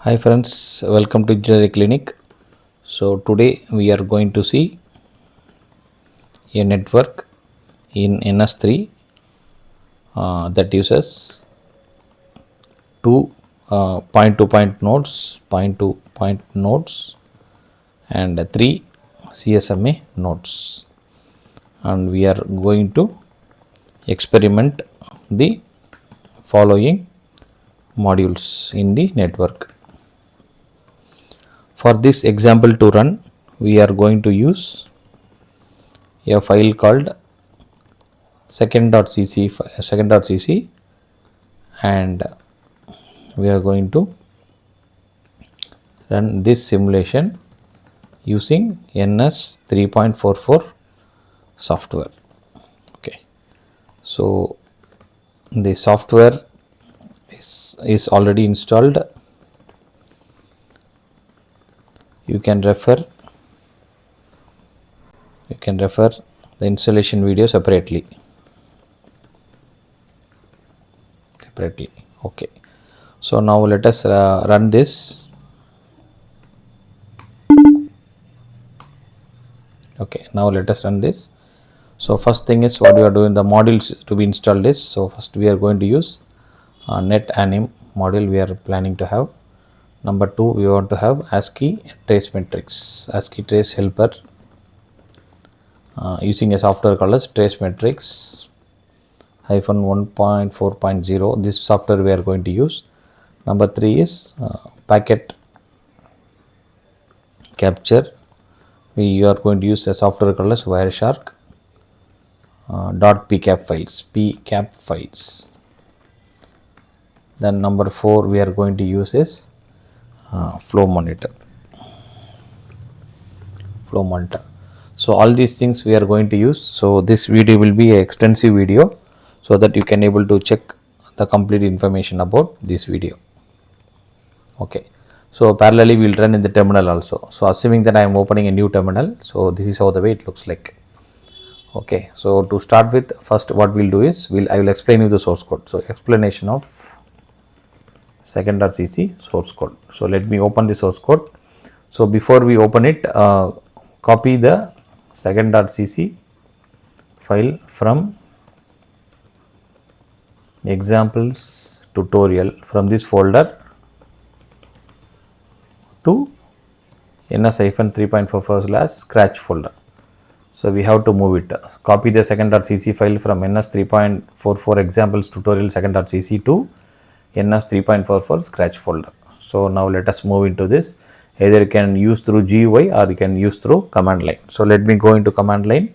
Hi friends, welcome to Engineering Clinic. So today we are going to see a network in NS-3 that uses two point-to-point nodes, point-to-point nodes, and three CSMA nodes, and we are going to experiment the following modules in the network. For this example to run, we are going to use a file called second.cc and we are going to run this simulation using NS-3.44 software. Okay, so the software is already installed. You can refer the installation video separately. Okay, so now let us run this. Okay, now let us run this. So first thing is what we are doing, the modules to be installed is, so first we are going to use NetAnim module we are planning to have. Number 2, we want to have ASKI TraceMetrics, ASKI trace helper using a software called as TraceMetrics -1.4.0. This software we are going to use. Number 3 is packet capture. We are going to use a software called as Wireshark .pcap files. Then number 4 we are going to use is FlowMonitor. So all these things we are going to use. So this video will be an extensive video, so that you can able to check the complete information about this video. Okay, so parallelly we will run in the terminal also. So assuming that I am opening a new terminal, so this is how the way it looks like. Okay, so to start with, first what we'll do is I will explain you the source code. So explanation of second.cc source code. So let me open the source code. So before we open it, copy the second.cc file from examples tutorial from this folder to NS-3.44/scratch folder. So we have to move it. Copy the second.cc file from NS-3.44 examples tutorial second.cc to NS-3.44 scratch folder. So now let us move into this. Either you can use through GUI or you can use through command line. So let me go into command line.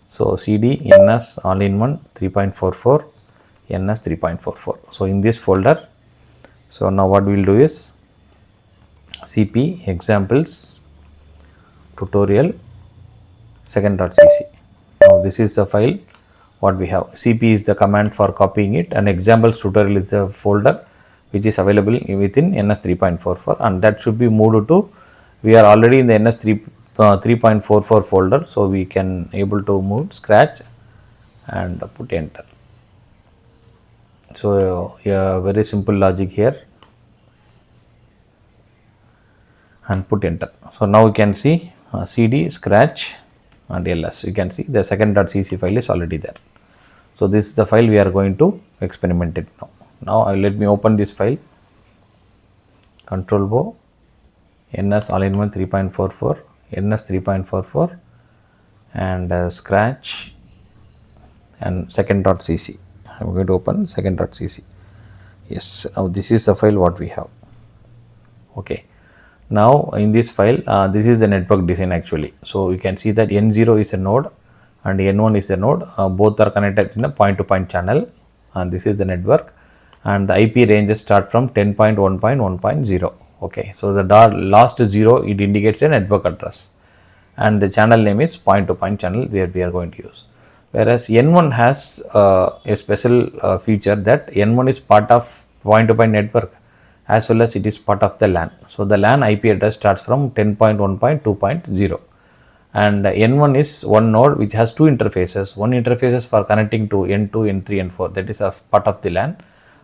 So cd ns all-in-one 3.44 NS-3.44. So in this folder, so now what we will do is cp examples tutorial second.cc. Now this is the file what we have. cp is the command for copying it, and examples tutorial is the folder which is available within NS-3.44, and that should be moved to, we are already in the NS-3.44 folder, so we can able to move scratch and put enter. So yeah, very simple logic here, and put enter. So now you can see cd scratch and ls. You can see the second.cc file is already there. So this is the file we are going to experiment it now. Now let me open this file. Control O, NS all-in-one 3.44, NS-3.44, and scratch and second.cc. I am going to open second.cc. Yes, now this is the file what we have. Okay, now in this file, this is the network design actually. So you can see that N0 is a node and N1 is a node. Both are connected in a point-to-point channel, and this is the network. And the IP ranges start from 10.1.1.0. Okay, so the last 0, it indicates a network address, and the channel name is point-to-point channel where we are going to use. Whereas N1 has a special feature that N1 is part of point-to-point network as well as it is part of the LAN. So the LAN IP address starts from 10.1.2.0, and N1 is one node which has two interfaces. One interface is for connecting to N2, N3, N4, that is a part of the LAN,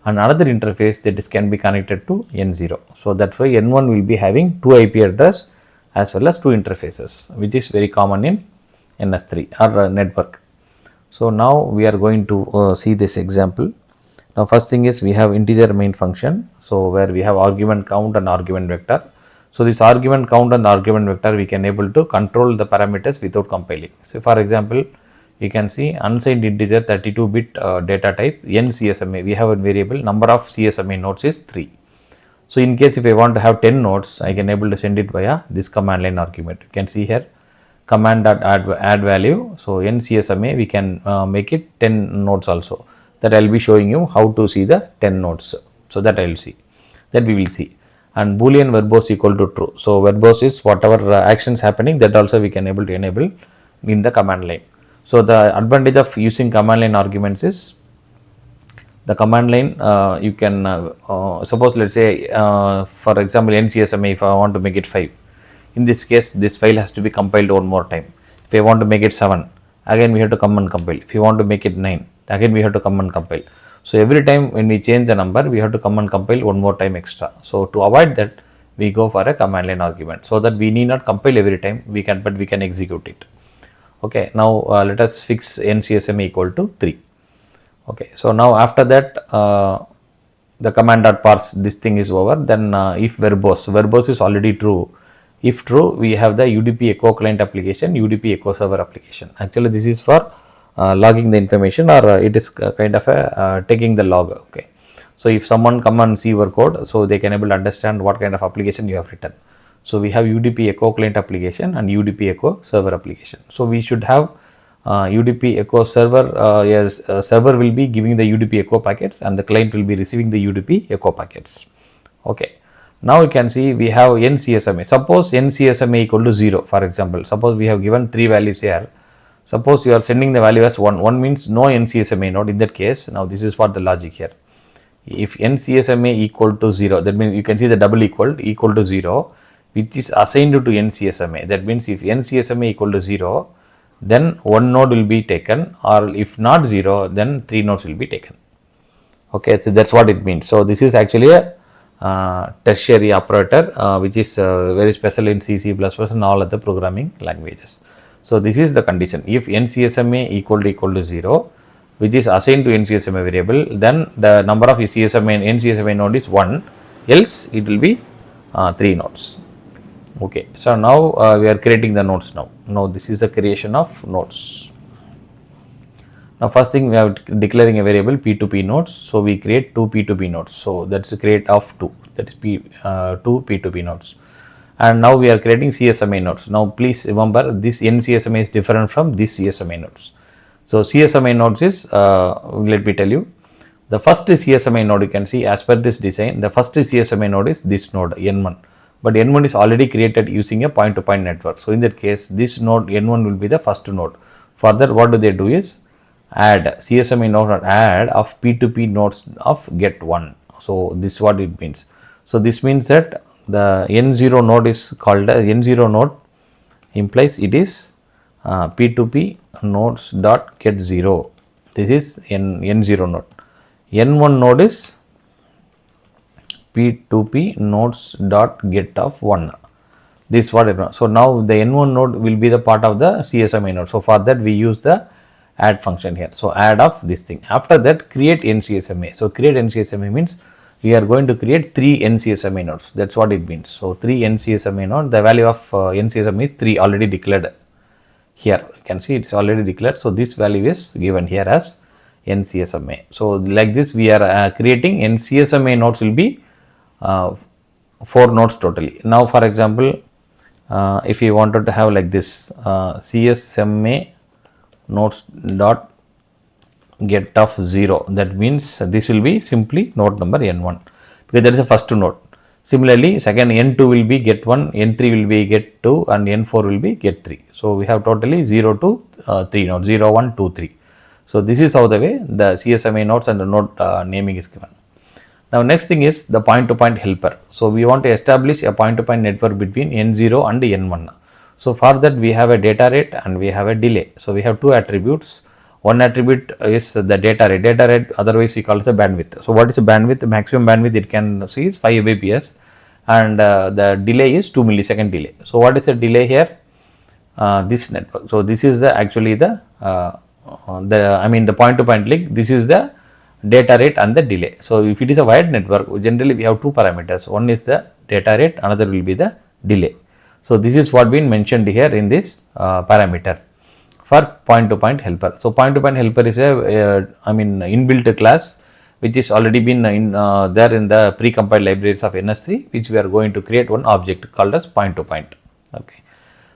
and another interface that is can be connected to N0. So that's why N1 will be having 2 IP address as well as 2 interfaces, which is very common in NS3 or network. So now we are going to see this example. Now first thing is we have integer main function, so where we have argument count and argument vector. So this argument count and argument vector we can able to control the parameters without compiling. So for example, you can see unsigned integer 32-bit data type NCSMA, we have a variable number of CSMA nodes is 3. So in case if I want to have 10 nodes, I can able to send it via this command line argument. You can see here command.add value. So NCSMA we can make it 10 nodes also. That I will be showing you how to see the 10 nodes. So that I will see, that we will see. And boolean verbose equal to true. So verbose is whatever actions happening, that also we can able to enable in the command line. So the advantage of using command line arguments is the command line you can suppose let's say for example NCSMA, if I want to make it 5, in this case this file has to be compiled one more time. If I want to make it 7, again we have to come and compile. If you want to make it 9, again we have to come and compile. So every time when we change the number, we have to come and compile one more time extra. So to avoid that, we go for a command line argument, so that we need not compile every time, we can, but we can execute it. Okay, now let us fix NCSMA equal to 3. Okay, so now after that the command dot parse, this thing is over. Then if verbose is already true. If true, we have the UDP echo client application, UDP echo server application. Actually this is for logging the information, or it is kind of a taking the log. Okay, so if someone come and see your code, so they can able to understand what kind of application you have written. So we have UDP echo client application and UDP echo server application. So we should have UDP echo server, yes, server will be giving the UDP echo packets and the client will be receiving the UDP echo packets. Okay, now you can see we have NCSMA. Suppose NCSMA equal to 0, for example. Suppose we have given 3 values here. Suppose you are sending the value as 1, 1 means no NCSMA node. In that case, now this is what the logic here. If NCSMA equal to 0, that means you can see the double equal to 0, which is assigned to NCSMA. That means if NCSMA equal to 0, then 1 node will be taken, or if not 0, then 3 nodes will be taken. Okay, so that's what it means. So this is actually a tertiary operator which is very special in C, C++ and all other programming languages. So this is the condition. If NCSMA equal to 0, which is assigned to NCSMA variable, then the number of NCSMA node is 1, else it will be 3 nodes. Okay, so now we are creating the nodes now. Now this is the creation of nodes. Now first thing we are declaring a variable P2P nodes. So we create 2 P2P nodes. So that's a create of 2, that is 2 P2P nodes. And now we are creating CSMA nodes. Now please remember, this NCSMA is different from this CSMA nodes. So CSMA nodes is, let me tell you, the first CSMA node you can see as per this design, the first CSMA node is this node N1. But N1 is already created using a point-to-point network. So in that case, this node N1 will be the first node. Further, what do they do is add CSMA node add of P2P nodes of get 1. So this is what it means. So this means that the N0 node is called a N0 node, implies it is P2P nodes dot get 0. This is N0 node. N1 node is P2P nodes dot get of 1. This is what it is. So now the N1 node will be the part of the CSMA node. So for that we use the add function here. So add of this thing. After that create NCSMA. So create NCSMA means we are going to create 3 NCSMA nodes. That's what it means. So 3 NCSMA node, the value of NCSMA is 3 already declared here. You can see it's already declared. So this value is given here as NCSMA. So like this we are creating NCSMA nodes will be 4 nodes totally. Now for example, if you wanted to have like this CSMA nodes dot get of 0, that means this will be simply node number N1, because that is the first node. Similarly, second N2 will be get 1, N3 will be get 2 and N4 will be get 3. So we have totally 0 to 3 nodes, 0, 1, 2, 3. So this is how the way the CSMA nodes and the node naming is given. Now next thing is the point-to-point helper. So we want to establish a point-to-point network between N0 and N1. So for that we have a data rate and we have a delay. So we have 2 attributes. One attribute is the data rate, otherwise we call it the bandwidth. So what is the bandwidth? The maximum bandwidth it can see is 5 Mbps, and the delay is 2 millisecond delay. So what is the delay here? This network. So this is the actually the point to point link. This is the data rate and the delay. So if it is a wired network, generally we have two parameters. One is the data rate, another will be the delay. So this is what been mentioned here in this parameter for point to point helper. So point to point helper is a inbuilt class which is already been there in the precompiled libraries of NS-3, which we are going to create one object called as point to point. Okay.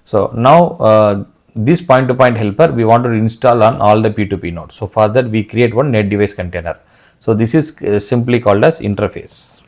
So now this point to point helper we want to install on all the P2P nodes. So for that we create one net device container. So this is simply called as interfaces.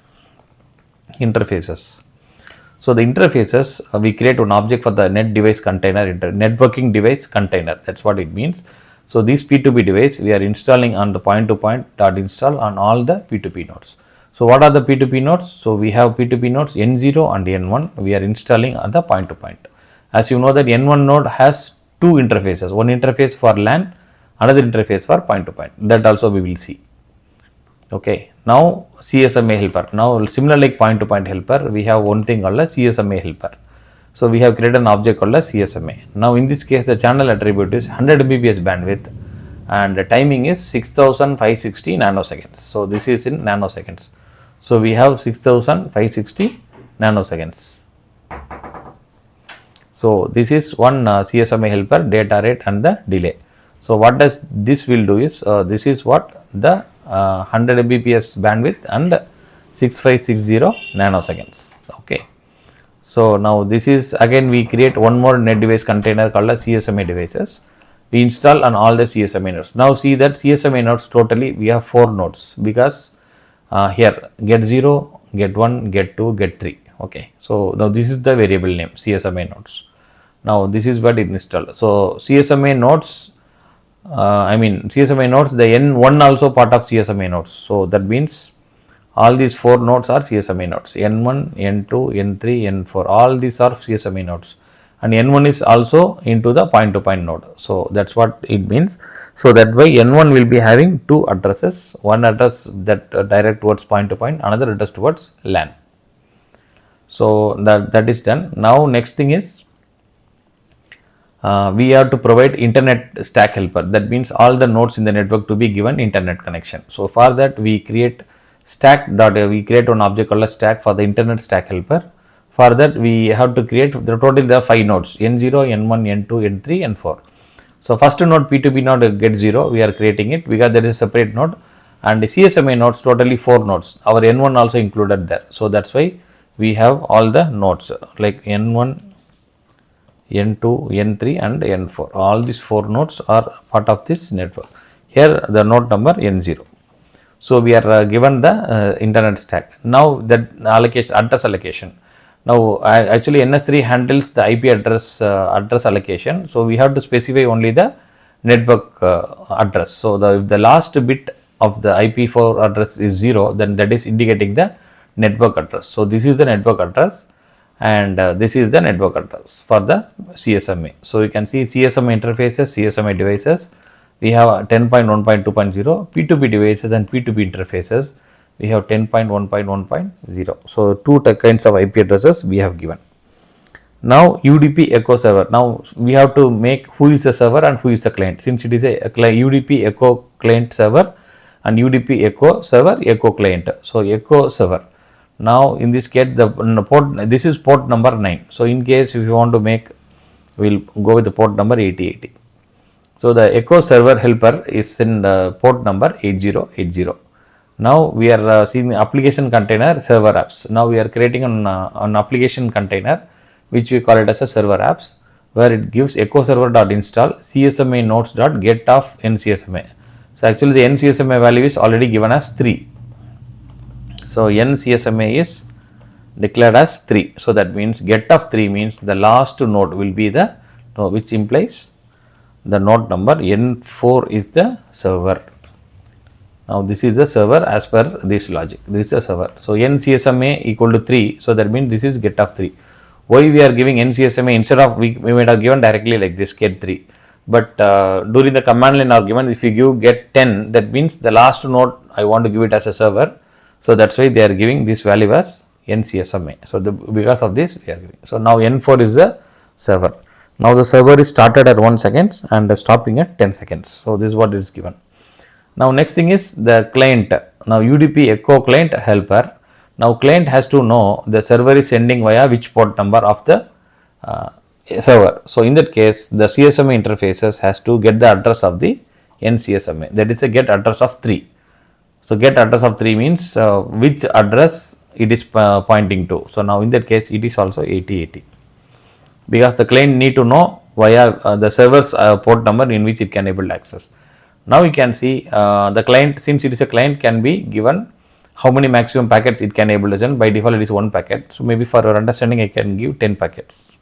So the interfaces we create one object for the net device container, networking device container, that's what it means. So this P2P device we are installing on the point to point dot install on all the P2P nodes. So what are the P2P nodes? So we have P2P nodes N0 and N1 we are installing on the point to point. As you know that N1 node has two interfaces, one interface for LAN, another interface for point to point, that also we will see. Okay, now CSMA helper. Now similar like point to point helper, we have one thing called a CSMA helper. So we have created an object called a CSMA. Now in this case the channel attribute is 100 Mbps bandwidth and the timing is 6560 nanoseconds. So this is in nanoseconds. So we have 6560 nanoseconds. So this is one CSMA helper, data rate and the delay. So what does this will do is this is what the 100 Mbps bandwidth and 6560 nanoseconds. Okay. So now this is again we create one more net device container called as CSMA devices. We install on all the CSMA nodes. Now see that CSMA nodes totally we have 4 nodes because here get 0, get 1, get 2, get 3. Okay. So now this is the variable name CSMA nodes. Now this is what it installed. So CSMA nodes CSMA nodes, the N1 also part of CSMA nodes. So that means all these 4 nodes are CSMA nodes, N1, N2, N3, N4, all these are CSMA nodes, and N1 is also into the point to point node. So that's what it means. So that way N1 will be having 2 addresses, one address that direct towards point to point, another address towards LAN. So that is done. Now next thing is we have to provide internet stack helper. That means all the nodes in the network to be given internet connection. So for that we create we create one object called a stack for the internet stack helper. For that we have to create the total there are 5 nodes N0, N1, N2, N3, N4. So first node P2P node get 0, we are creating it because there is a separate node, and the CSMA nodes totally 4 nodes. Our N1 also included there. So that's why we have all the nodes like N1, N2, N3 and N4. All these 4 nodes are part of this network. Here the node number N0. So we are given the internet stack. Now that address allocation. Now actually NS-3 handles the IP address allocation. So we have to specify only the network address. So the last bit of the IP4 address is 0, then that is indicating the network address. So this is the network address, and this is the network address for the CSMA. So you can see CSMA interfaces, CSMA devices. We have 10.1.2.0 P2P devices and P2P interfaces. We have 10.1.1.0. So 2 kinds of IP addresses we have given. Now UDP echo server. Now we have to make who is the server and who is the client. Since it is a UDP echo client server and UDP echo server echo client. So echo server. Now in this case the port, this is port number 9. So in case if you want to make, we will go with the port number 8080. So the echo server helper is in the port number 8080. Now we are seeing the application container server apps. Now we are creating an application container which we call it as a server apps, where it gives echo server.install CSMA nodes.get of NCSMA. So actually the NCSMA value is already given as 3. So NCSMA is declared as 3. So that means get of 3 means the last node will be the, which implies the node number N4 is the server. Now this is the server as per this logic. This is a server. So NCSMA equal to 3. So that means this is get of 3. Why we are giving NCSMA instead of we might have given directly like this get 3. but during the command line argument, if you give get 10, that means the last node I want to give it as a server. So that's why they are giving this value as NCSMA. So because of this we are giving. So now N4 is the server. Now the server is started at 1 second and stopping at 10 seconds. So this is what is given. Now next thing is the client. Now UDP echo client helper. Now client has to know the server is sending via which port number of the server. So in that case, the CSMA interfaces has to get the address of the NCSMA, that is a get address of 3. So get address of 3 means which address it is pointing to. So now in that case it is also 8080, because the client need to know via the server's port number in which it can able to access. Now you can see the client, since it is a client, can be given how many maximum packets it can able to send. By default it is 1 packet. So maybe for your understanding I can give 10 packets.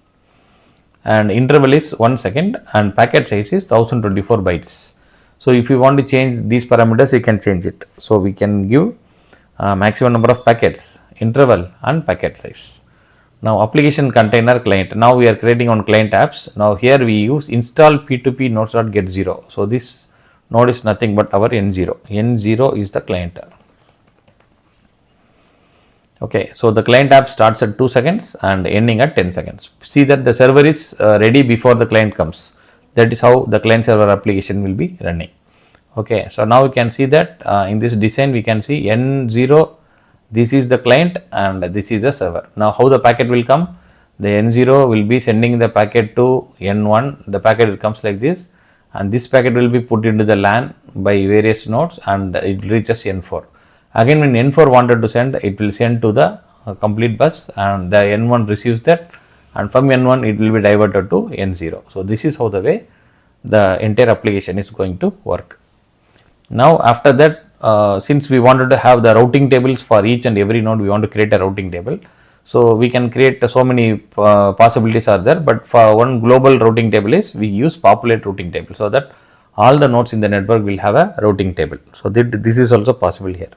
And interval is 1 second and packet size is 1024 bytes. So if you want to change these parameters, you can change it. So we can give maximum number of packets, interval and packet size. Now application container client. Now we are creating on client apps. Now here we use install p2p nodes.get 0. So this node is nothing but our N0. N0 is the client. Okay, so the client app starts at 2 seconds and ending at 10 seconds. See that the server is ready before the client comes. That is how the client server application will be running. Okay, so now you can see that in this design we can see N0, this is the client and this is the server. Now how the packet will come? The N0 will be sending the packet to N1, the packet comes like this, and this packet will be put into the LAN by various nodes and it reaches N4. Again when N4 wanted to send, it will send to the complete bus and the N1 receives that, and from N1 it will be diverted to N0. So this is how the way the entire application is going to work. Now after that, since we wanted to have the routing tables for each and every node, we want to create a routing table. So we can create so many possibilities are there, but for one global routing table is we use populate routing table, so that all the nodes in the network will have a routing table. So this is also possible here.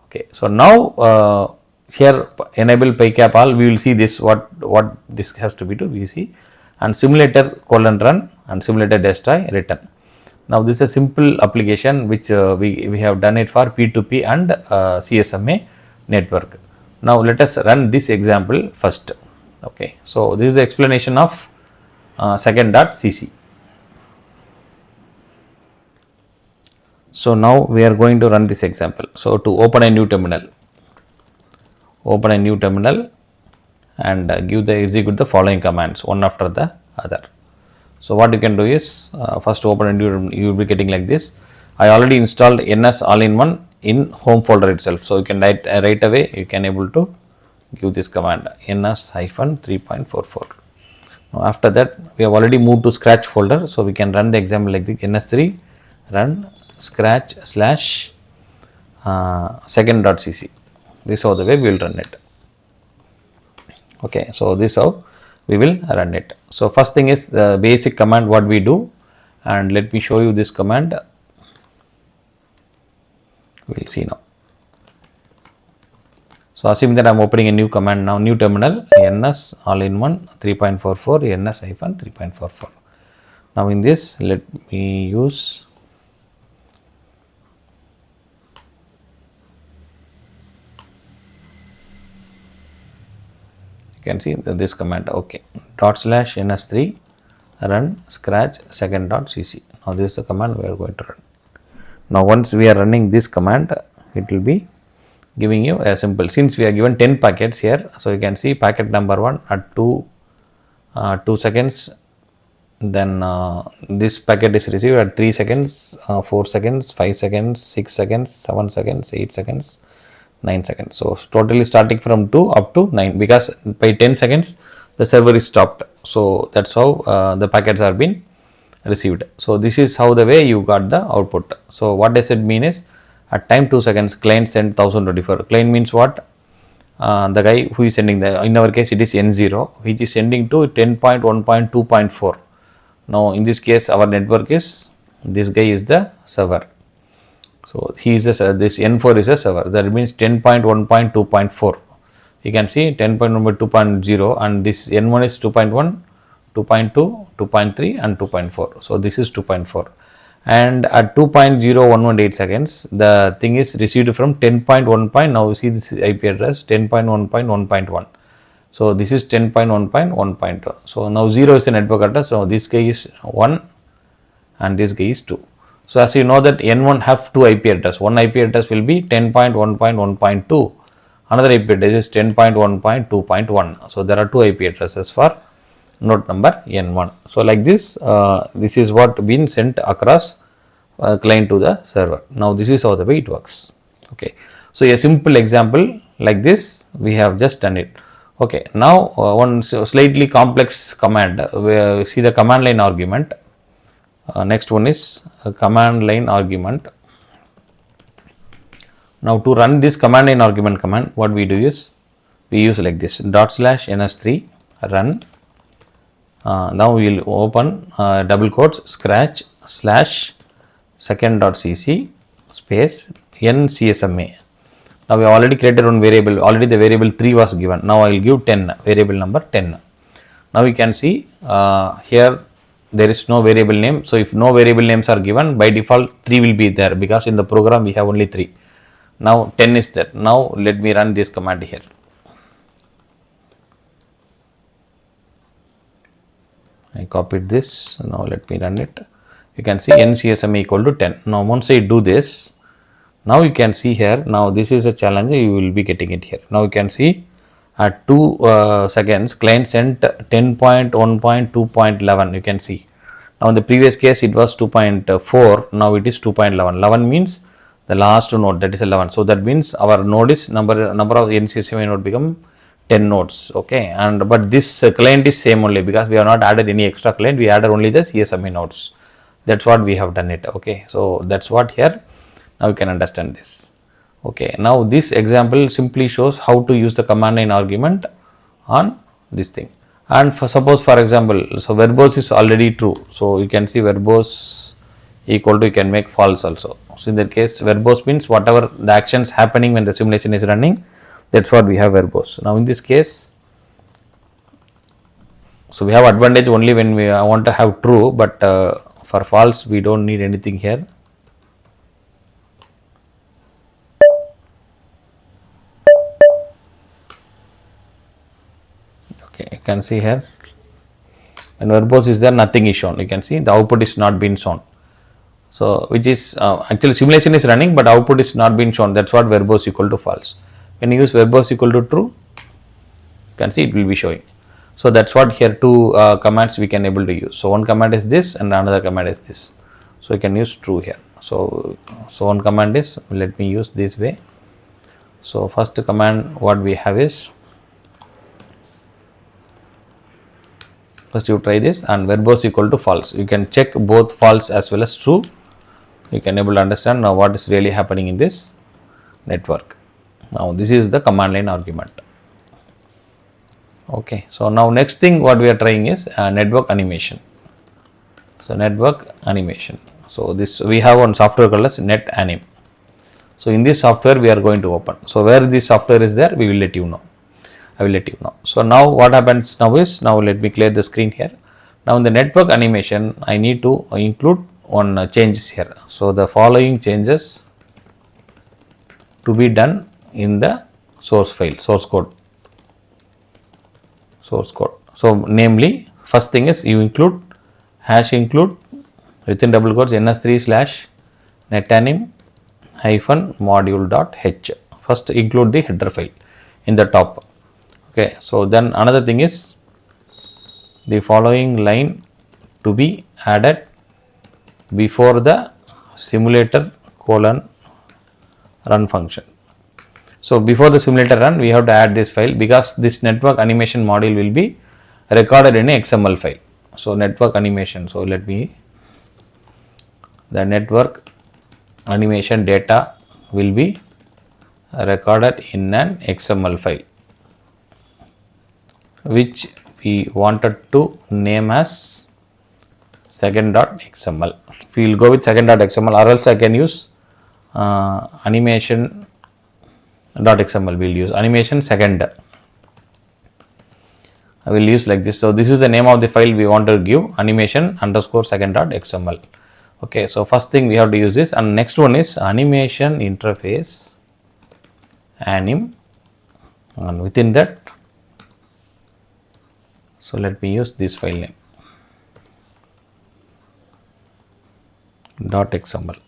Okay, so now here enable Pcap all, we will see this what this has to be to we see, and simulator :run and simulator destroy return. Now this is a simple application which we have done it for P2P and CSMA network. Now let us run this example first. Okay, so this is the explanation of second.cc. So now we are going to run this example. So to open a new terminal and execute the following commands one after the other. So what you can do is first open a new, you will be getting like this. I already installed NS all-in-one in home folder itself. So you can right away you can able to give this command NS-3.44. Now after that we have already moved to scratch folder. So we can run the example like this: NS3 run scratch slash second.cc. This is how the way we will run it. Okay, so this is how we will run it. So first thing is the basic command what we do, and let me show you this command. We will see now. So assume that I am opening a new command now, new terminal, NS all-in-one 3.44 NS-3.44. Now in this let me use can see this command. Okay, /NS3 run scratch second.cc. Now this is the command we are going to run. Now once we are running this command, it will be giving you a simple, since we are given 10 packets here, so you can see packet number 1 at 2 seconds, then this packet is received at 3 seconds, 4 seconds, 5 seconds, 6 seconds, 7 seconds, 8 seconds, 9 seconds. So totally starting from 2 up to 9, because by 10 seconds the server is stopped. So that's how the packets are being received. So this is how the way you got the output. So what does it mean is, at time 2 seconds client sent 1024. Client means what? The guy who is sending the, in our case it is N0, which is sending to 10.1.2.4. Now in this case our network is, this guy is the server. So he is this N4 is a server, that means 10.1.2.4. You can see 10.1.2.0 and this N1 is 2.1, 2.2, 2.3 and 2.4. So this is 2.4, and at 2.0118 seconds the thing is received from 10.1. Now see this IP address 10.1.1.1. So this is 10.1.1.2. So now 0 is the network address. So this guy is 1 and this guy is 2. So as you know that N1 have two IP address. One IP address will be 10.1.1.2. Another IP address is 10.1.2.1. So there are two IP addresses for node number N1. So like this, this is what been sent across client to the server. Now this is how the way it works. Okay. So a simple example like this we have just done it. Okay. Now one slightly complex command. We see the command line argument. Next one is a command line argument. Now to run this command line argument command, what we do is we use like this /NS-3 run. Now we will open double quotes scratch /second.cc space n/CSMA. Now we already created one variable, already the variable 3 was given. Now I will give 10, variable number 10. Now you can see here there is no variable name. So if no variable names are given, by default 3 will be there, because in the program we have only 3. Now 10 is there. Now let me run this command here. I copied this. Now let me run it. You can see n/CSMA equal to 10. Now once I do this, now you can see here, now this is a challenge, you will be getting it here. Now you can see at 2 seconds client sent 10.1.2.11. you can see. Now in the previous case it was 2.4, now it is 2.11. 11 means the last node, that is 11. So that means our node is number of n/CSMA node become 10 nodes. Okay, and but this client is same only, because we have not added any extra client, we added only the CSMA nodes. That's what we have done it. Okay, so that's what here. Now you can understand this. Okay, now this example simply shows how to use the command line argument on this thing. And for suppose for example, so verbose is already true, so you can see verbose equal to, you can make false also. So in that case verbose means whatever the actions happening when the simulation is running, that's what we have verbose. Now in this case, so we have advantage only when we want to have true, but for false we don't need anything here. Okay, you can see here when verbose is there, nothing is shown. You can see the output is not been shown. So which is actually simulation is running, but output is not been shown. That's what verbose equal to false. When you use verbose equal to true, you can see it will be showing. So that's what here two commands we can able to use. So one command is this and another command is this. So you can use true here. So one command is, let me use this way. So first command what we have is, first you try this, and verbose equal to false. You can check both false as well as true. You can able to understand now what is really happening in this network. Now this is the command line argument. Okay, so now next thing what we are trying is network animation. So network animation. So this we have one software called as NetAnim. So in this software we are going to open. So where this software is there, we will let you know. I will let you know. So now what happens now is, now let me clear the screen here. Now in the network animation, I need to include one changes here. So the following changes to be done in the source file, source code. So namely, first thing is you include #include within double quotes NS-3 /NetAnim -module.h. First include the header file in the top. Okay, so then another thing is the following line to be added before the simulator : run function. So before the simulator run, we have to add this file, because this network animation module will be recorded in a XML file. So network animation. So let me, the network animation data will be recorded in an XML file, which we wanted to name as second.xml. We will go with second.xml, or else I can use animation.xml. We will use animation second. I will use like this. So this is the name of the file we want to give, animation underscore second.xml. Okay, so first thing we have to use this, and next one is animation interface anim, and within that, so let me use this file name .xml.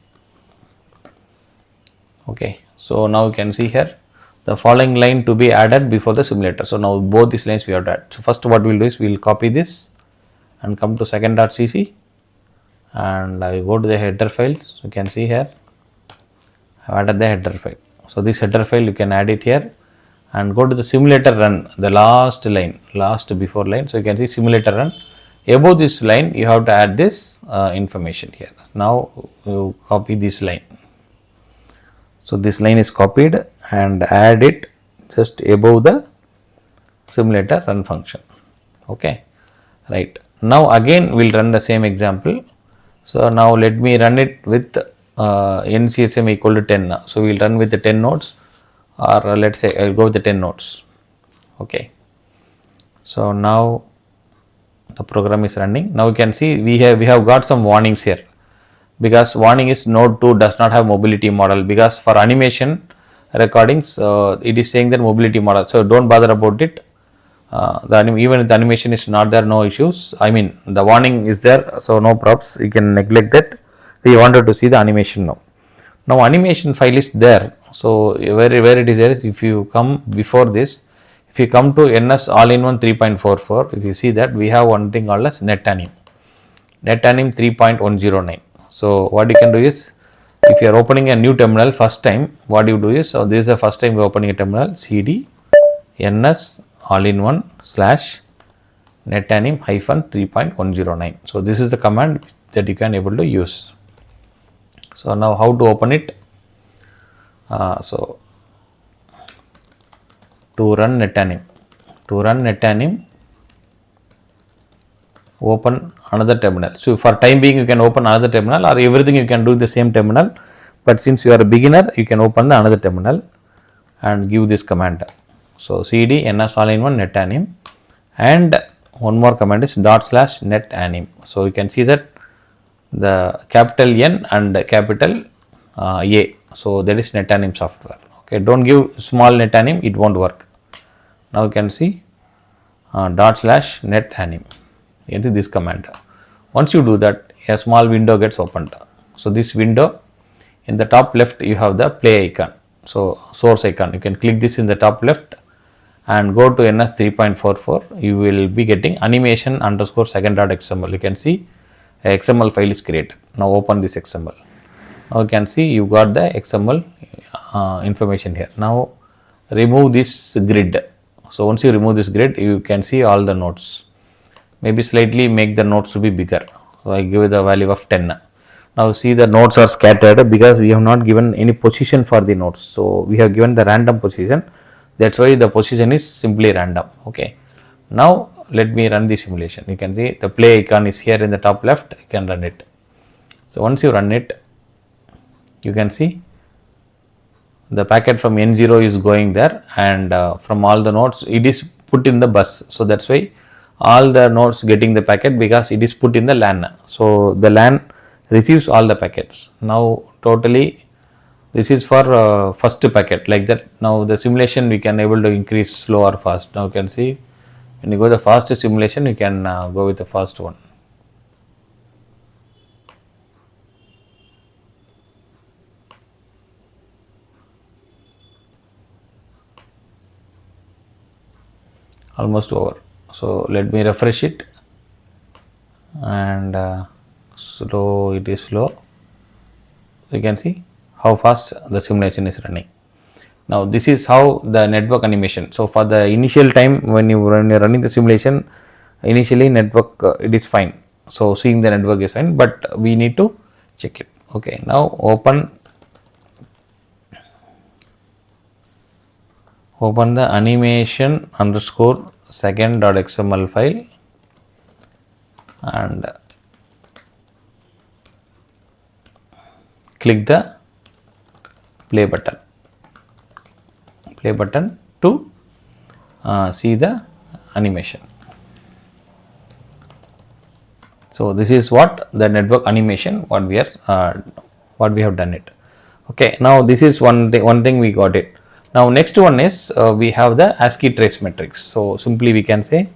Okay, so now you can see here the following line to be added before the simulator. So now both these lines we have to add. So first what we will do is we will copy this and come to second.cc, and I go to the header files. You can see here I have added the header file. So this header file you can add it here, and go to the simulator run, the last line, last before line. So you can see simulator run. Above this line you have to add this information here. Now you copy this line. So this line is copied and add it just above the simulator run function. Okay, right. Now again we will run the same example. So now let me run it with NCSMA equal to 10 now. So we will run with the 10 nodes, or let us say I will go with the 10 nodes. Okay. So now the program is running. Now you can see we have got some warnings here, because warning is node 2 does not have mobility model, because for animation recordings it is saying that mobility model. So don't bother about it. Even if the animation is not there, no issues. I mean the warning is there, so no props. You can neglect that. We wanted to see the animation now. Now animation file is there. So where it is there is, if you come before this, if you come to NS all-in-one 3.44, if you see that we have one thing called as NetAnim 3.109. So what you can do is, if you are opening a new terminal first time, what you do is, so this is the first time we are opening a terminal, cd ns all-in-one / NetAnim -3.109. So this is the command that you can able to use. So now how to open it? So to run NetAnim, open another terminal. So for time being you can open another terminal, or everything you can do the same terminal, but since you are a beginner you can open the another terminal and give this command. So cd ns all-in-one NetAnim, and one more command is /NetAnim. So you can see that the capital N and capital A, so that is NetAnim software. Okay, don't give small NetAnim, it won't work. Now you can see /NetAnim into this command. Once you do that, a small window gets opened. So this window, in the top left you have the play icon, so source icon. You can click this in the top left and go to NS 3.44. You will be getting animation underscore second.xml. You can see a XML file is created. Now open this XML. Now you can see you got the XML information here. Now remove this grid. So once you remove this grid, you can see all the nodes. Maybe slightly make the nodes to be bigger. So I give the value of 10. Now see the nodes are scattered because we have not given any position for the nodes. So we have given the random position. That's why the position is simply random. Okay. Now let me run the simulation. You can see the play icon is here in the top left. You can run it. So once you run it, you can see the packet from N0 is going there, and from all the nodes it is put in the bus. So that's why all the nodes getting the packet, because it is put in the LAN. So the LAN receives all the packets. Now totally this is for first packet, like that. Now the simulation we can able to increase slow or fast. Now you can see when you go the fast simulation, you can go with the first one. Almost over. So let me refresh it, and slow, it is slow. You can see how fast the simulation is running. Now this is how the network animation. So for the initial time when you are running the simulation, initially network it is fine. So seeing the network is fine, but we need to check it. Okay, now open the animation underscore second.xml file and click the play button to see the animation. So this is what the network animation what we have done it. Okay, now this is one thing we got it. Now next one is we have the ASKI trace metrics. So simply we can say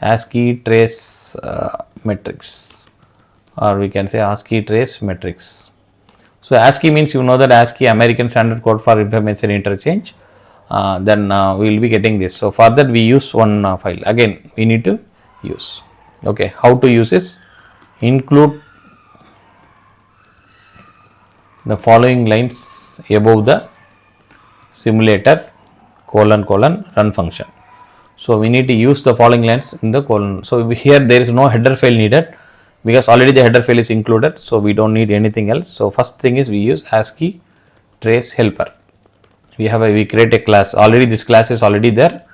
ASKI trace metrics, or we can say ASKI trace metrics. So ASKI means, you know, that ASKI, American Standard Code for Information Interchange. Then we will be getting this. So for that we use one file. Again we need to use. Okay, how to use is include the following lines above the simulator : run function. So we need to use the following lines in the colon. So here there is no header file needed, because already the header file is included, so we don't need anything else. So first thing is we use ASKI trace helper. We create a class. Already this class is already there.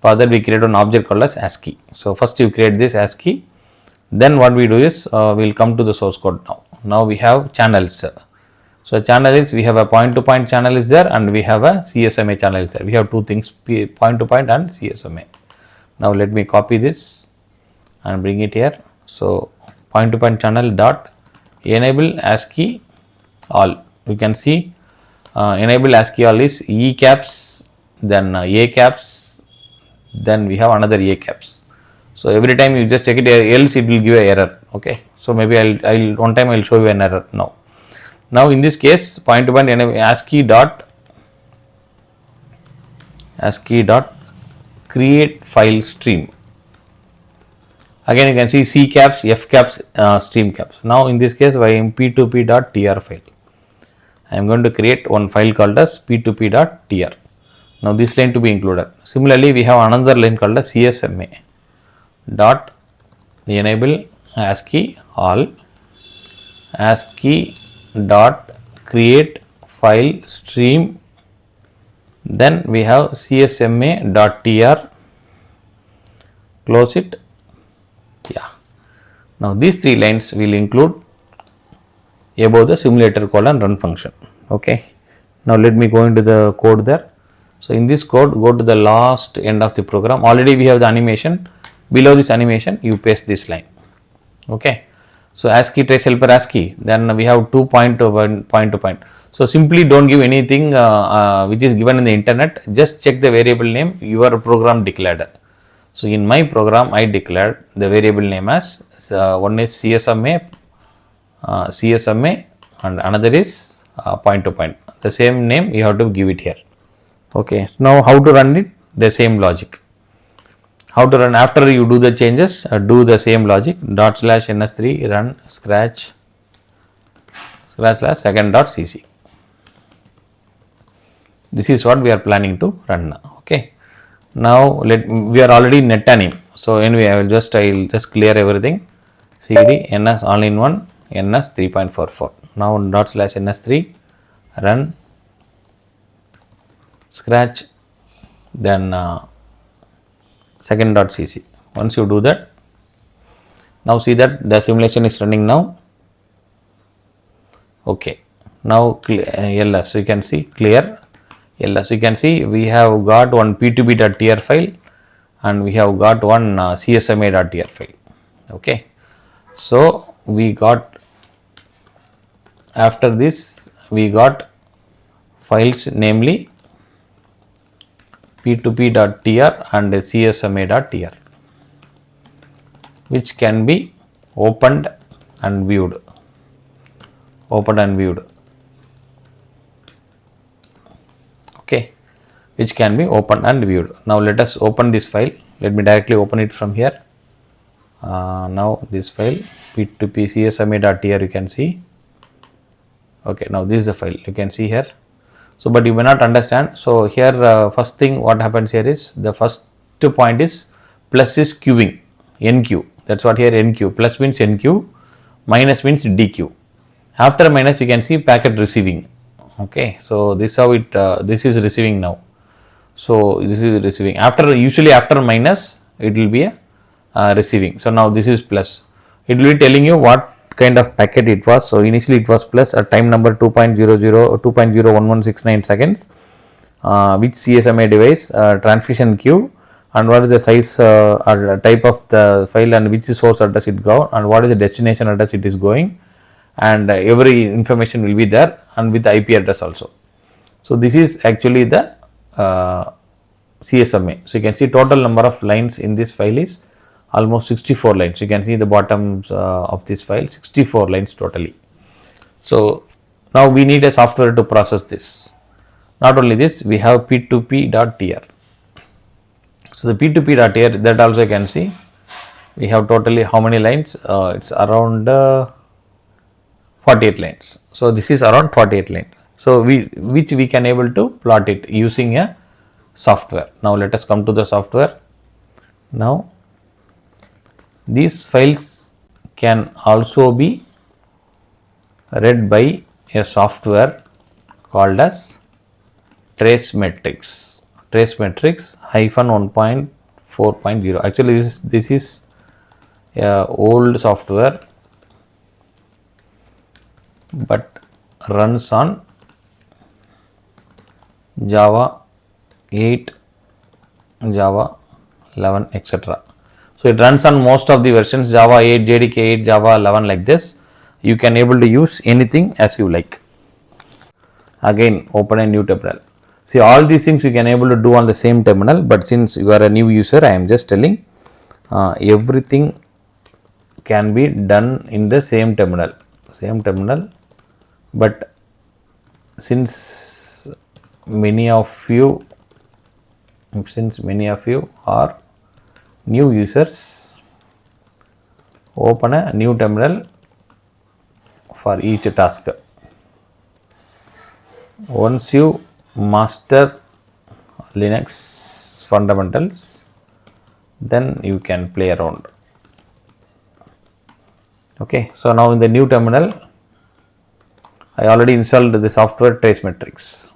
For that we create an object called as ASKI. So first you create this ASKI. Then what we do is we will come to the source code now. Now we have channels. So channel is, we have a point to point channel is there, and we have a CSMA channel is there. We have two things, point to point and CSMA. Now let me copy this and bring it here. So point to point channel dot enable ASKI all. You can see enable ASKI all is E caps, then A caps, then we have another A caps. So every time you just check it, else it will give an error. Okay, so maybe I'll one time I'll show you an error now. Now in this case, point to point enable ASKI dot create file stream. Again you can see C caps, F caps, stream caps. Now in this case, I am p2p.tr file. I am going to create one file called as p2p.tr. Now this line to be included. Similarly, we have another line called as CSMA dot enable ASKI all ASKI dot create file stream. Then we have CSMA dot tr, close it. Yeah. Now these three lines will include above the simulator : run function. Okay. Now let me go into the code there. So in this code, go to the last end of the program. Already we have the animation. Below this animation, you paste this line. Okay. So ASKI trace helper ASKI. Then we have 2 point to point. So simply don't give anything which is given in the internet. Just check the variable name your program declared. So in my program, I declared the variable name as one is CSMA, and another is point to point. The same name you have to give it here. Okay. So now how to run it? The same logic. How to run after you do the changes? Do the same logic. /NS-3 run scratch second.cc. This is what we are planning to run now. Okay. Now we are already in NetAnim. So anyway, I'll just clear everything. cd ns all-in-one NS-3.44. Now /NS-3 run scratch then second.cc. Once you do that, now see that the simulation is running now. Okay. Now ls, you can see clear ls. You can see we have got one p2p.tr file and we have got one csma.tr file. Okay. So we got, after this we got files namely p2p.tr and csma.tr, which can be opened and viewed. Okay, which can be opened and viewed. Now let us open this file. Let me directly open it from here. Now this file p2p csma.tr you can see. Okay, now this is the file you can see here. So but you may not understand. So here first thing what happens here is, the first point is plus is queuing, NQ. That's what here NQ. Plus means NQ, minus means DQ. After minus you can see packet receiving. Okay, so this how it this is receiving now. So this is receiving. Usually after minus it will be a receiving. So now this is plus. It will be telling you what kind of packet it was. So initially it was plus at time number 2.00 seconds, which CSMA device transmission queue and what is the size or type of the file and which source address it go, and what is the destination address it is going, and every information will be there, and with the IP address also. So this is actually the CSMA. So you can see total number of lines in this file is almost 64 lines. You can see the bottom of this file, 64 lines totally. So now we need a software to process this. Not only this, we have P2P.tr. So the P2P.tr, that also you can see we have totally how many lines? It's around 48 lines. So this is around 48 lines. So which we can able to plot it using a software. Now let us come to the software. Now these files can also be read by a software called as TraceMetrics. TraceMetrics -1.4.0. Actually this is a old software but runs on Java 8, Java 11, etc. So it runs on most of the versions, Java 8, JDK 8, Java 11, like this. You can able to use anything as you like. Again, open a new terminal. See, all these things you can able to do on the same terminal, but since you are a new user, I am just telling everything can be done in the same terminal. But since many of you are new users, open a new terminal for each task. Once you master Linux fundamentals, then you can play around. Okay, so now in the new terminal, I already installed the software TraceMetrics.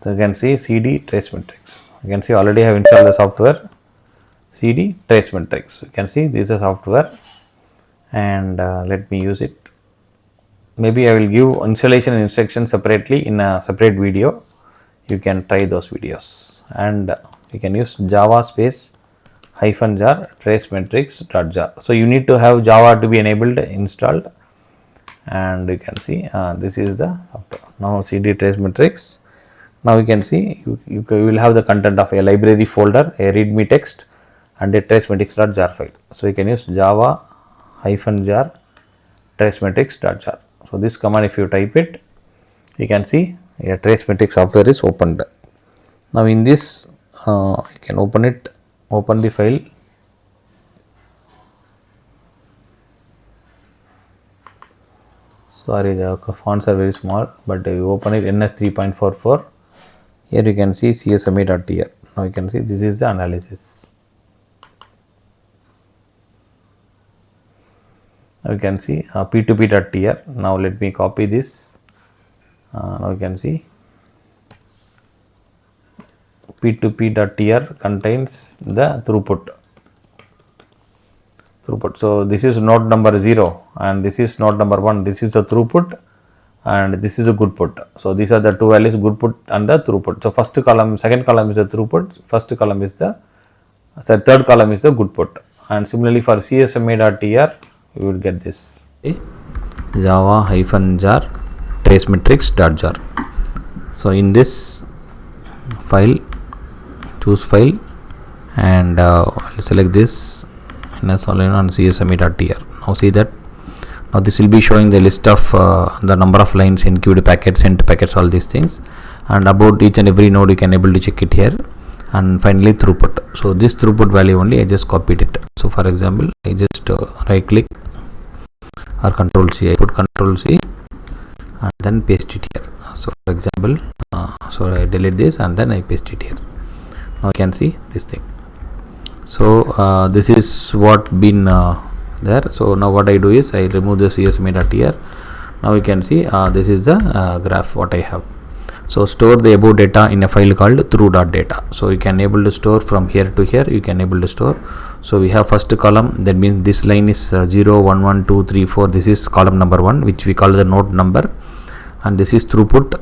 So you can see CD TraceMetrics. You can see already I have installed the software CD TraceMetrics. You can see this is a software, and let me use it. Maybe I will give installation instructions separately in a separate video. You can try those videos, and you can use Java space -jar tracemetrics.jar. So you need to have Java to be enabled, installed, and you can see this is the software. Now CD TraceMetrics. Now you can see you will have the content of a library folder, a readme text, and a tracemetrics.jar file. So you can use Java -jar tracemetrics.jar. So this command, if you type it, you can see a TraceMetrics software is opened. Now in this you can open it, open the file. Sorry, the fonts are very small, but you open it, NS-3.44. Here you can see CSMA.tr. Now you can see this is the analysis. Now you can see P2P.tr. Now let me copy this. Now you can see P2P.tr contains the throughput. So this is node number 0 and this is node number 1. This is the throughput and this is a Goodput. So these are the two values, Goodput and the throughput. So first column, second column is the throughput, third column is the Goodput. And similarly for CSMA.tr, you will get this Java -jar tracemetrics.jar. So in this file, choose file and select this NS-3 on CSMA.tr. Now see that now this will be showing the list of the number of lines, enqueued packets, sent packets, all these things, and about each and every node you can able to check it here. And finally throughput. So this throughput value only I just copied it. So for example, I just right click or Control C. I put Control C and then paste it here. So for example, so I delete this and then I paste it here. Now you can see this thing. So this is what been there. So now what I do is I remove the CSMA.tr. Now you can see this is the graph what I have. So store the above data in a file called through.data. So you can able to store from here to here. You can able to store. So we have first column, that means this line is 0, 1, 1, 2, 3, 4. This is column number 1, which we call the node number, and this is throughput,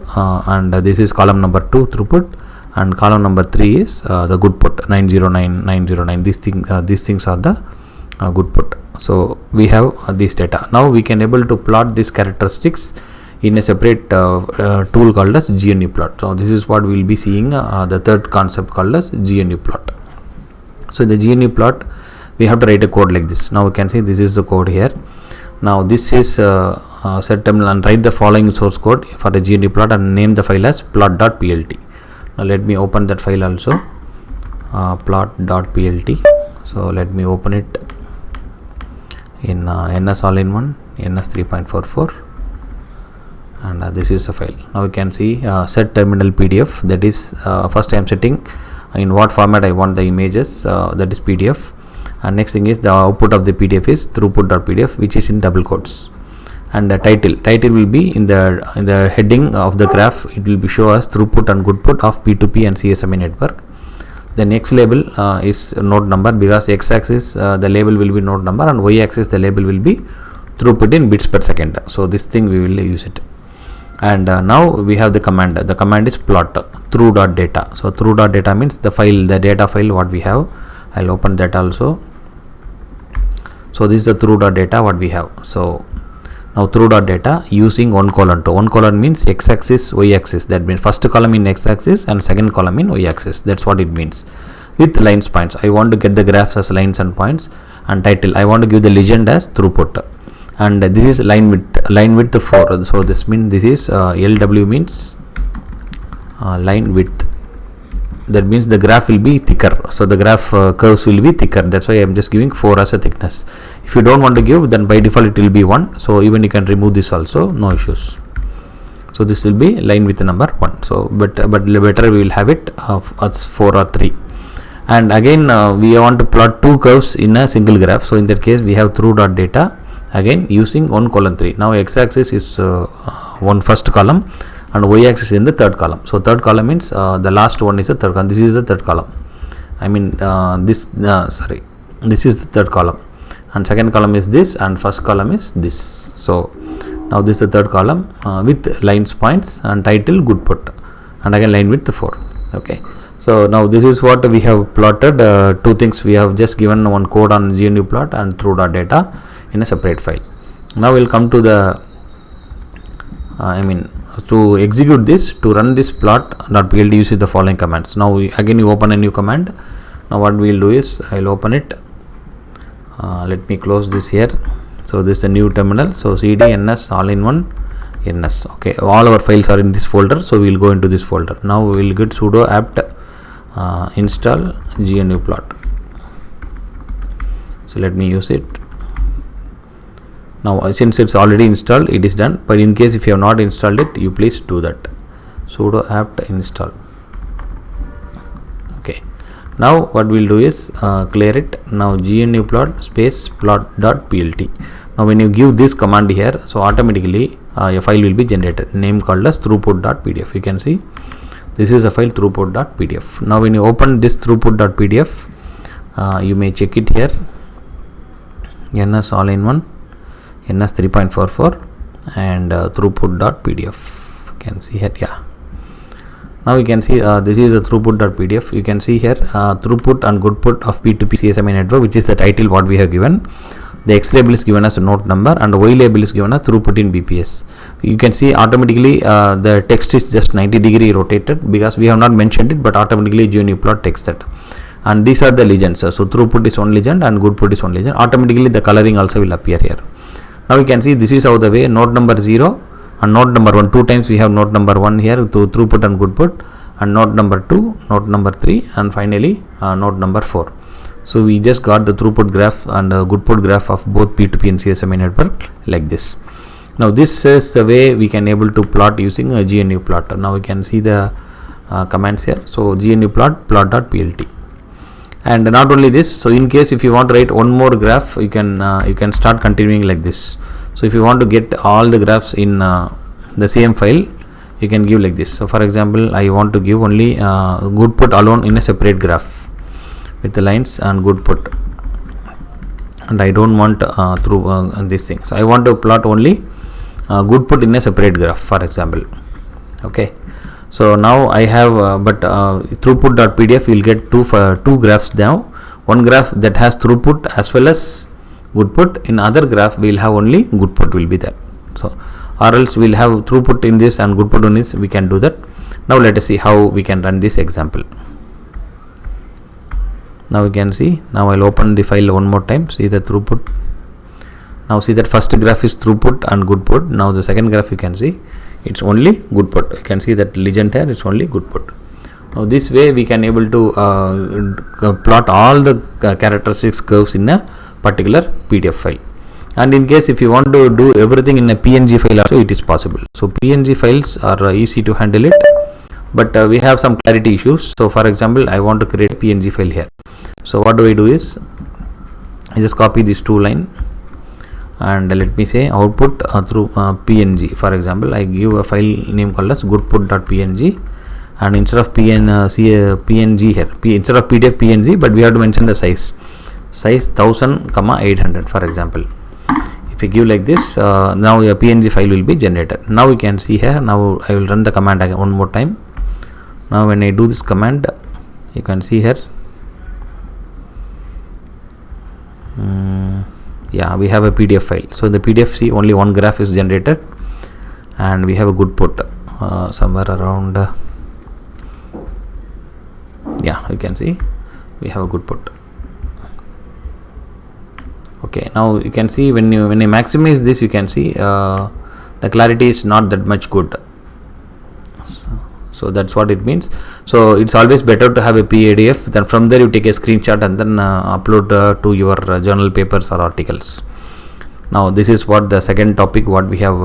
and this is column number 2 throughput, and column number 3 is the Goodput 909 these things are the Goodput. So we have this data. Now we can able to plot these characteristics in a separate tool called as Gnuplot. So this is what we will be seeing, the third concept called as Gnuplot. So in the Gnuplot we have to write a code like this. Now we can see this is the code here. Now this is set terminal and write the following source code for the Gnuplot and name the file as plot.plt. Now let me open that file also, plot.plt. So let me open it in NS all-in-one, NS-3.44, and this is the file. Now you can see set terminal PDF, that is first I am setting in what format I want the images, that is PDF, and next thing is the output of the PDF is throughput.pdf, which is in double quotes, and the title will be in the heading of the graph. It will be show as throughput and Goodput of P2P and CSMA network. The next label is node number, because x-axis the label will be node number and y-axis the label will be throughput in bits per second. So this thing we will use it. And now we have the command. The command is plot through.data. So through.data means the data file what we have. I'll open that also. So this is the through.data what we have. So now through.data using 1 colon 2. 1 colon means x-axis, y-axis. That means first column in x-axis and second column in y-axis. That's what it means. With lines, points. I want to get the graphs as lines and points. And title, I want to give the legend as throughput. And this is line width 4. So this means this is LW means line width. That means the graph will be thicker. So the graph curves will be thicker. That's why I am just giving 4 as a thickness. If you don't want to give, then by default it will be 1. So even you can remove this also, no issues. So this will be line width number 1. So but better we will have it as 4 or 3. And again we want to plot 2 curves in a single graph. So in that case we have through.data again using 1 colon 3. Now x-axis is one first column and y-axis in the third column. So third column means the last one is the third column. This is the third column. I mean this is the third column, and second column is this, and first column is this. So now this is the third column with lines, points, and title Goodput, and again line width 4. Okay. So now this is what we have plotted. 2 things we have just given, one code on Gnuplot and through.data in a separate file. Now we'll come to the to execute this, to run this plot.plt uses the following commands. Now again you open a new command. Now what we will do is I'll open it. Let me close this here. So this is the new terminal. So cd ns all-in-one ns. Okay, all our files are in this folder. So we will go into this folder. Now we will get sudo apt install Gnuplot. So let me use it. Now since it's already installed, it is done, but in case if you have not installed it, you please do that. Sudo apt install. Okay, now what we'll do is clear it. Now Gnuplot space plot.plt. Now when you give this command here, so automatically a file will be generated, name called as throughput.pdf. You can see this is a file throughput.pdf. Now when you open this throughput.pdf, you may check it here, ns all-in-one, NS-3.44 and throughput.pdf. You can see here. Yeah, now you can see this is a throughput.pdf. You can see here throughput and Goodput of P2P CSMA network, which is the title what we have given. The X label is given as a node number and the Y label is given as throughput in BPS. You can see automatically the text is just 90-degree rotated, because we have not mentioned it, but automatically Gnuplot takes that. And these are the legends. So throughput is one legend and Goodput is one legend. Automatically the coloring also will appear here. Now you can see this is how the way node number 0 and node number 1. 2 times we have node number 1 here to throughput and Goodput, and node number 2, node number 3, and finally node number 4. So we just got the throughput graph and Goodput graph of both P2P and CSMA network like this. Now this is the way we can able to plot using a Gnuplot. Now we can see the commands here. So Gnuplot plot.plt. And not only this, so in case if you want to write one more graph, you can start continuing like this. So if you want to get all the graphs in the same file, you can give like this. So for example, I want to give only Goodput alone in a separate graph with the lines and Goodput, and I don't want through these things. I want to plot only Goodput in a separate graph, for example. Okay, So now I have throughput.pdf will get two graphs now. One graph that has throughput as well as Goodput. In other graph we will have only Goodput will be there. So or else we will have throughput in this and Goodput in this. We can do that. Now let us see how we can run this example. Now we can see. Now I'll open the file one more time. See the throughput. Now see that first graph is throughput and Goodput. Now the second graph you can see it's only Goodput. You can see that legend here, it's only Goodput. Now this way we can able to plot all the characteristics curves in a particular PDF file. And in case if you want to do everything in a PNG file also, it is possible. So PNG files are easy to handle it, but we have some clarity issues. So for example, I want to create PNG file here. So what do I do is I just copy these two lines and let me say output through PNG. For example, I give a file name called as goodput.png, and instead of PNG here, instead of PDF PNG, but we have to mention the size 1000,800 for example. If you give like this, now your PNG file will be generated. Now we can see here. Now I will run the command again one more time. Now when I do this command, you can see here. Yeah, we have a PDF file. So in the PDF, see only one graph is generated, and we have a Goodput somewhere around. Yeah, you can see we have a Goodput. Okay, now you can see when I maximize this, you can see the clarity is not that much good. So that's what it means. So it's always better to have a PDF. Then from there you take a screenshot and then upload to your journal papers or articles. Now this is what the second topic what we have.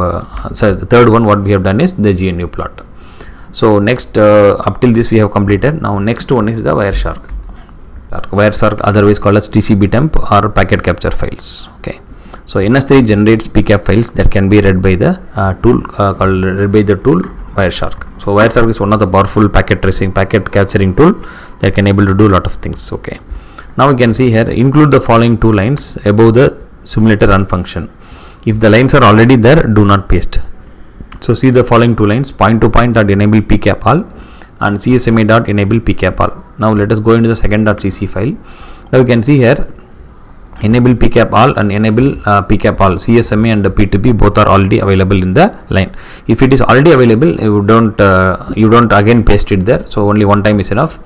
So the third one what we have done is the Gnuplot. So next up till this we have completed. Now next one is the Wireshark. Wireshark, otherwise called as TCB temp or packet capture files. Okay. So NS-3 generates Pcap files that can be read by the tool Wireshark. So Wireshark is one of the powerful packet capturing tool that can able to do a lot of things. Okay. Now we can see here, include the following two lines above the simulator run function. If the lines are already there, do not paste. So see the following two lines: point to point dot enable Pcap all and CSMA dot enable Pcap all. Now let us go into the second.cc file. Now you can see here, enable Pcap all and enable Pcap all. CSMA and the P2P both are already available in the line. If it is already available, you don't again paste it there. So only one time is enough.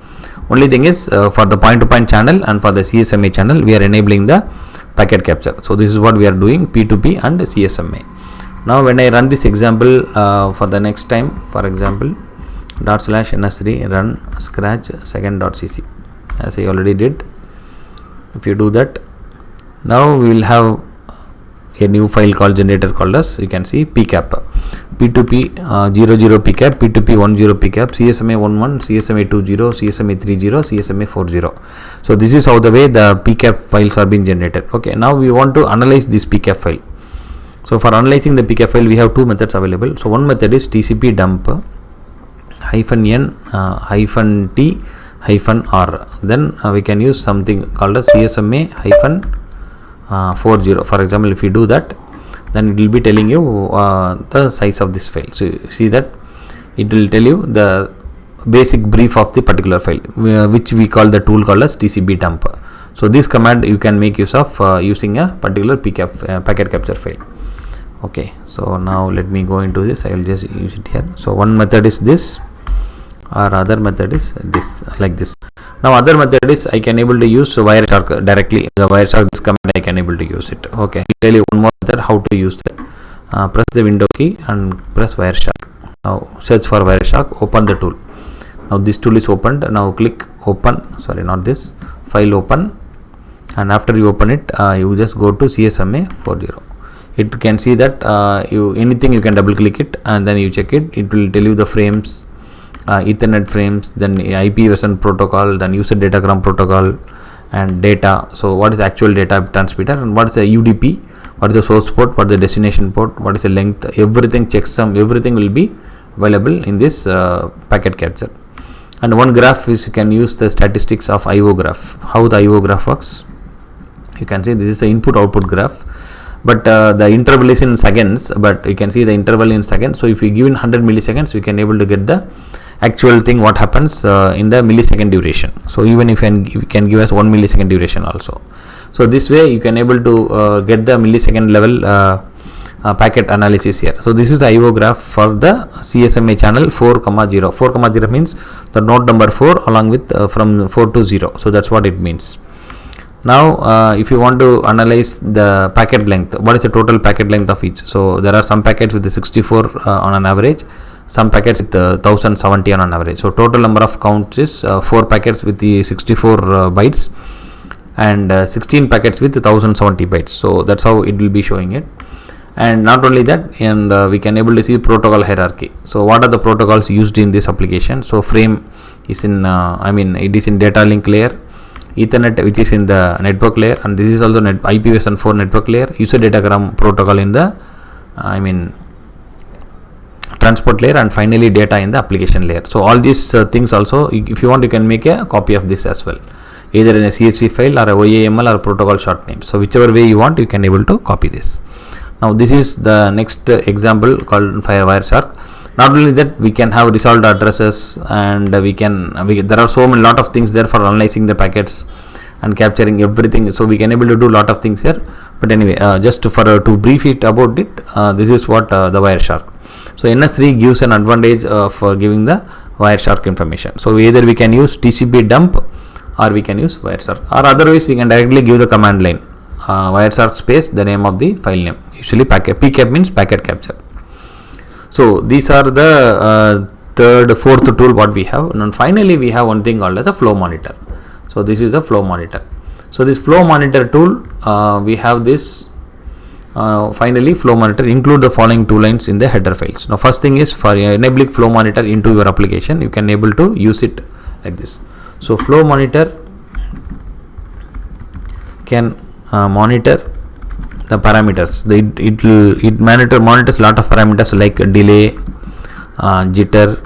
Only thing is for the point to point channel and for the CSMA channel, we are enabling the packet capture. So this is what we are doing, P2P and CSMA. Now when I run this example for the next time, for example, /NS-3 run scratch second.cc, as I already did. If you do that, now we will have a new file called generator called as, you can see, Pcap, P2P 00 Pcap, P2P 10 Pcap, CSMA 11, CSMA 20, CSMA 30, CSMA 40. So this is how the way the Pcap files are being generated. Okay, now we want to analyze this Pcap file. So for analyzing the Pcap file, we have two methods available. So one method is TCP dump -n -t -r. Then we can use something called as CSMA -40. For example, if you do that, then it will be telling you the size of this file. So you see that it will tell you the basic brief of the particular file, which we call the tool called as TCB dump. So this command you can make use of using a particular Pcap packet capture file. Okay, so now let me go into this. I will just use it here. So one method is this, or other method is this, like this. Now other method is I can able to use Wireshark directly. The Wireshark, this command I can able to use it. Okay, I'll tell you one more method how to use that. Press the window key and press Wireshark. Now search for Wireshark, open the tool. Now this tool is opened. Now click open, sorry, not this, file open, and after you open it, you just go to CSMA 40. It can see that anything you can double click it and then you check it. It will tell you the frames, Ethernet frames, then IP version protocol, then user datagram protocol, and data. So what is actual data transmitter, and what is the UDP, what is the source port, what is the destination port, what is the length, everything, checksum, everything will be available in this packet capture. And one graph is you can use the statistics of IO graph. How the IO graph works, you can see this is the input output graph, but the interval is in seconds, but you can see the interval in seconds. So if you give in 100 milliseconds, we can able to get the actual thing what happens in the millisecond duration. So even if you can give us 1 millisecond duration also. So this way you can able to get the millisecond level packet analysis here. So this is the IO graph for the CSMA channel 4,0. 4,0 means the node number 4 along with from 4 to 0. So that's what it means. Now if you want to analyze the packet length, what is the total packet length of each? So there are some packets with the 64 on an average, some packets with 1070 on an average. So total number of counts is 4 packets with the 64 bytes and 16 packets with 1070 bytes. So that's how it will be showing it. And not only that, and we can able to see protocol hierarchy. So what are the protocols used in this application? So frame is in it is in data link layer, Ethernet which is in the network layer, and this is also IPv4 network layer, user datagram protocol in the transport layer, and finally data in the application layer. So all these things also, if you want, you can make a copy of this as well, either in a CSV file or a YAML or protocol short name. So whichever way you want, you can able to copy this. Now this is the next example called Wireshark. Not only that, we can have resolved addresses, and there are so many lot of things there for analyzing the packets and capturing everything. So we can able to do lot of things here. But anyway, just to brief it about it, this is what the Wireshark. So NS-3 gives an advantage of giving the Wireshark information. So either we can use TCP dump or we can use Wireshark, or otherwise we can directly give the command line Wireshark space the name of the file name. Usually Pcap means packet capture. So these are the fourth tool what we have. And finally we have one thing called as a FlowMonitor. So this is the FlowMonitor. So this FlowMonitor tool, we have this finally FlowMonitor include the following two lines in the header files. Now first thing is, for enabling FlowMonitor into your application, you can able to use it like this. So FlowMonitor can monitor the parameters. It monitors lot of parameters like delay, jitter,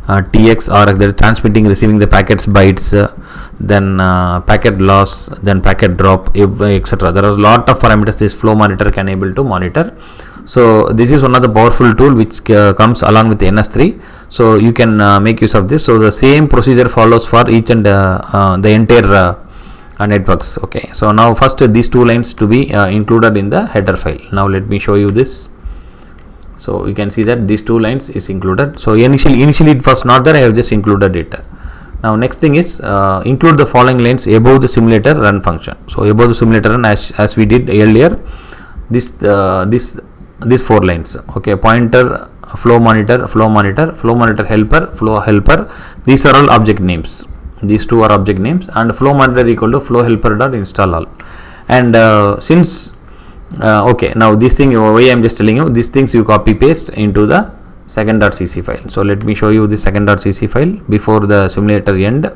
TX, or the transmitting, receiving the packets bytes, then packet loss, then packet drop, etc. There are a lot of parameters this FlowMonitor can able to monitor. So this is one of the powerful tool which comes along with the NS-3. So you can make use of this. So the same procedure follows for each and the entire networks. Okay, so now first these two lines to be included in the header file. Now let me show you this. So you can see that these two lines is included. So initially it was not there, I have just included it. Now next thing is include the following lines above the simulator run function. So above the simulator run, as we did earlier, these 4 lines. Okay, pointer, FlowMonitor helper, flow helper. These are all object names. These two are object names, and FlowMonitor equal to flowhelper.install all. And since okay, now this thing, why I am just telling you, these things you copy paste into the second.cc file. So let me show you the second.cc file before the simulator end.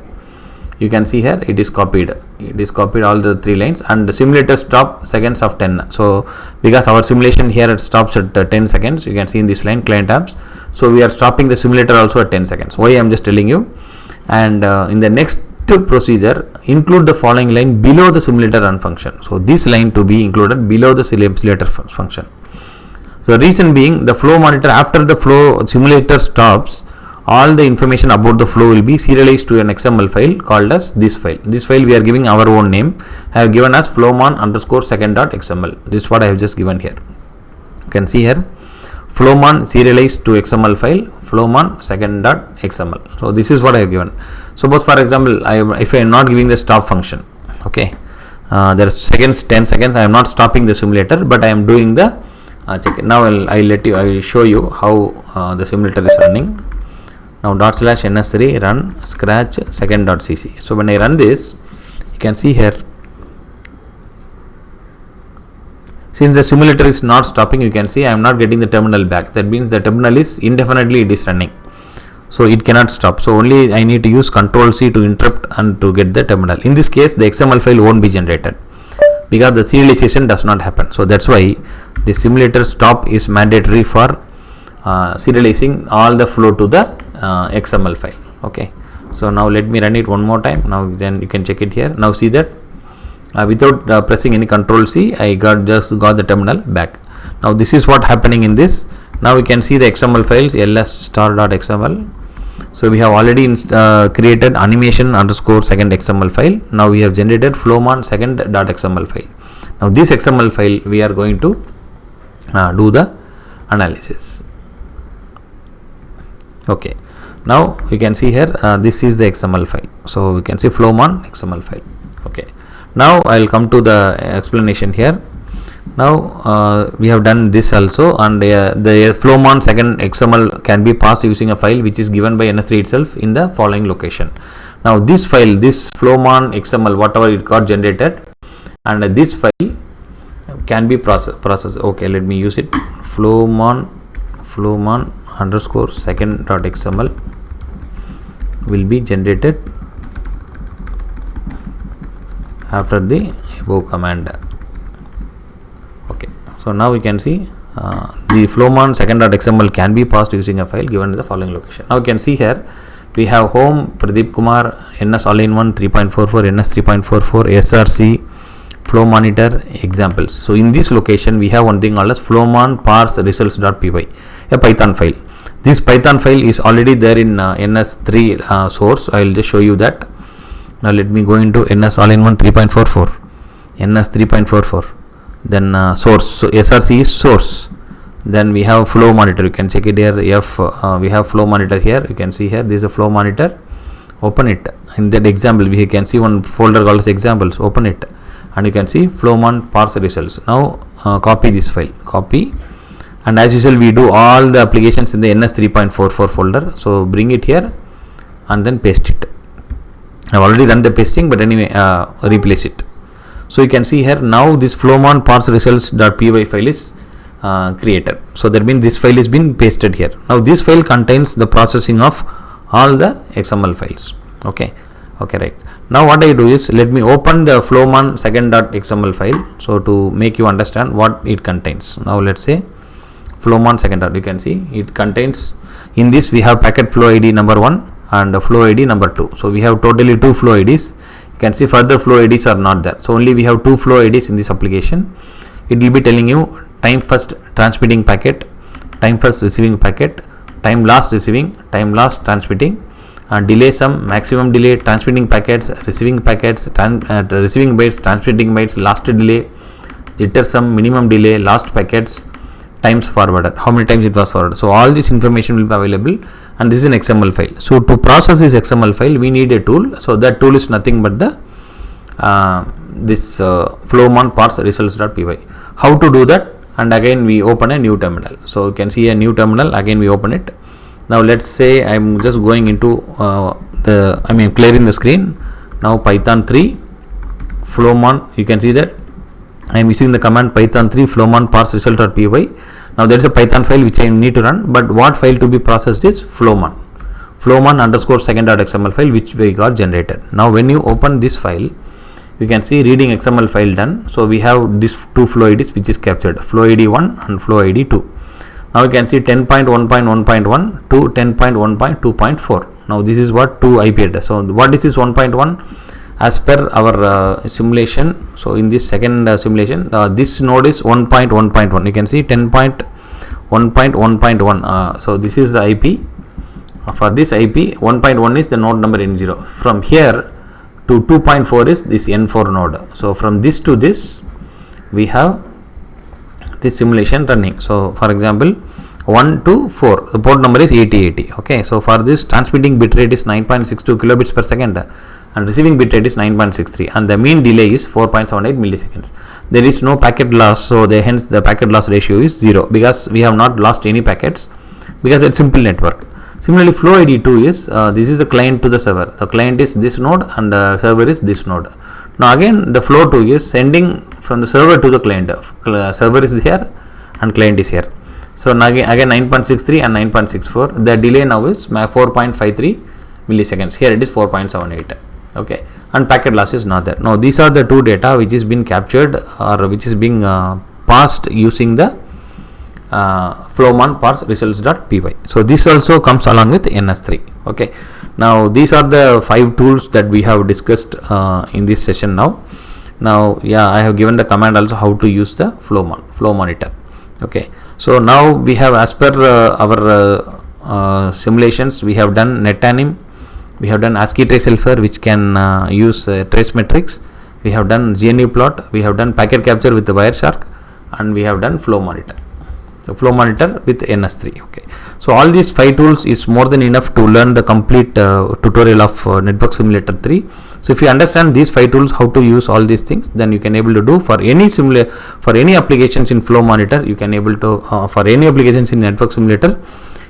You can see here it is copied. It is copied all the 3 lines, and the simulator stop seconds of 10. So because our simulation here it stops at 10 seconds, you can see in this line client apps. So we are stopping the simulator also at 10 seconds. Why I am just telling you. And in the next procedure, include the following line below the simulator run function. So this line to be included below the simulator function. So the reason being, the FlowMonitor, after the flow simulator stops, all the information about the flow will be serialized to an XML file called as this file. This file we are giving our own name. I have given as flowmon_second.xml. This is what I have just given here. You can see here, flowmon serialized to XML file, flowmon second.xml. So this is what I have given. Suppose for example, if I am not giving the stop function, okay, there is seconds, 10 seconds, I am not stopping the simulator, but I am doing the check. Now I will show you how the simulator is running. Now /ns3 run scratch second.cc. So when I run this, you can see here, since the simulator is not stopping, you can see I am not getting the terminal back. That means the terminal is indefinitely it is running. So it cannot stop. So only I need to use Ctrl+C to interrupt and to get the terminal. In this case, the XML file won't be generated because the serialization does not happen. So that's why the simulator stop is mandatory for serializing all the flow to the XML file. Okay. So now let me run it one more time. Now then you can check it here. Now see that without pressing any Ctrl+C, I just got the terminal back. Now this is what happening in this. Now we can see the XML files ls star.xml. So we have already created animation underscore second XML file. Now we have generated FlowMon second.xml file. Now this XML file we are going to do the analysis. Okay, now you can see here this is the XML file. So we can see FlowMon XML file. Okay, now I will come to the explanation here. Now we have done this also, and the FlowMon second XML can be passed using a file which is given by NS-3 itself in the following location. Now this file, this FlowMon XML, whatever it got generated, and this file can be processed. Okay, let me use it. FlowMon underscore second.xml will be generated after the above command. Okay, so now we can see the FlowMon second.xml can be passed using a file given in the following location. Now you can see here we have home Pradeep Kumar, NS all-in-one 3.44, NS 3.44, SRC, FlowMonitor examples. So in this location we have one thing called as FlowMon parse results.py, a Python file. This Python file is already there in NS-3 source. I will just show you that. Now let me go into NS all-in-one 3.44, NS 3.44, then source. So SRC is source. Then we have FlowMonitor. You can check it here. We have FlowMonitor here. You can see here. This is a FlowMonitor. Open it. In that example, we can see one folder called as examples. Open it, and you can see FlowMon parse results. Now copy this file. Copy. And as usual, we do all the applications in the NS 3.44 folder. So bring it here and then paste it. I've already done the pasting, but anyway, replace it. So you can see here now this FlowMon parse results.py file is created. So that means this file has been pasted here. Now this file contains the processing of all the XML files. Okay, right. Now what I do is let me open the FlowMon second.xml file. So to make you understand what it contains. Now let's say FlowMon second. You can see it contains, in this we have packet flow ID number 1 and flow ID number 2. So we have totally 2 flow IDs. You can see further flow IDs are not there. So only we have 2 flow IDs in this application. It will be telling you time first transmitting packet, time first receiving packet, time last receiving, time last transmitting, delay sum, maximum delay, transmitting packets, receiving packets, receiving bytes, transmitting bytes, last delay, jitter sum, minimum delay, last packets, times forwarded, how many times it was forwarded. So all this information will be available, and this is an XML file. So to process this XML file we need a tool. So that tool is nothing but the this FlowMon parse results.py. How to do that? And again we open a new terminal. So you can see a new terminal. Again we open it. Now let's say I'm just going into clearing the screen. Now Python 3 FlowMon. You can see that I am using the command Python 3 FlowMon parse result.py. Now there is a Python file which I need to run, but what file to be processed is FlowMon underscore second.xml file which we got generated. Now when you open this file, you can see reading XML file done. So we have these 2 flow IDs which is captured, flow ID 1 and flow ID 2. Now you can see 10.1.1.1 to 10.1.2.4. Now this is what 2 IP address. So what is this 1.1? As per our simulation, so in this second simulation, this node is 1.1.1. You can see 10.1.1.1. So this is the IP. For this IP, 1.1 is the node number N0. From here to 2.4 is this N4 node. So from this to this, we have this simulation running. So for example, 1 to 4, the port number is 8080. Okay, so for this transmitting bit rate is 9.62 kilobits per second. And receiving bit rate is 9.63, and the mean delay is 4.78 milliseconds. There is no packet loss, so hence the packet loss ratio is 0, because we have not lost any packets, because it's simple network. Similarly, flow ID 2 is this is the client to the server. The client is this node and the server is this node. Now again the flow 2 is sending from the server to the client. Server is here and client is here. So now again 9.63 and 9.64. The delay now is 4.53 milliseconds. Here it is 4.78. Okay, and packet loss is not there. Now these are the 2 data which is being captured or which is being passed using the FlowMon parse results.py. So this also comes along with NS-3. Okay, now these are the 5 tools that we have discussed in this session. Now I have given the command also how to use the FlowMonitor. Okay, so now we have, as per our simulations. We have done NetAnim, we have done ASKI trace helper which can use TraceMetrics, we have done Gnuplot, we have done packet capture with the Wireshark, and we have done FlowMonitor. So FlowMonitor with NS-3. Okay, so all these 5 tools is more than enough to learn the complete tutorial of Network Simulator 3. So if you understand these 5 tools, how to use all these things, then you can able to do for any for any applications in FlowMonitor. You can able to for any applications in Network Simulator,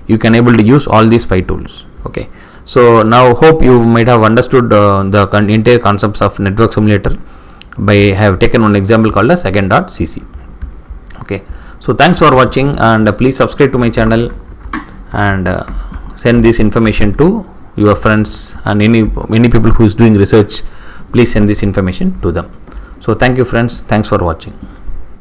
you can able to use all these 5 tools. Okay, so now hope you might have understood the entire concepts of Network Simulator by have taken one example called as second.cc. Okay, so thanks for watching, and please subscribe to my channel and send this information to your friends and any people who is doing research. Please send this information to them. So thank you friends, thanks for watching.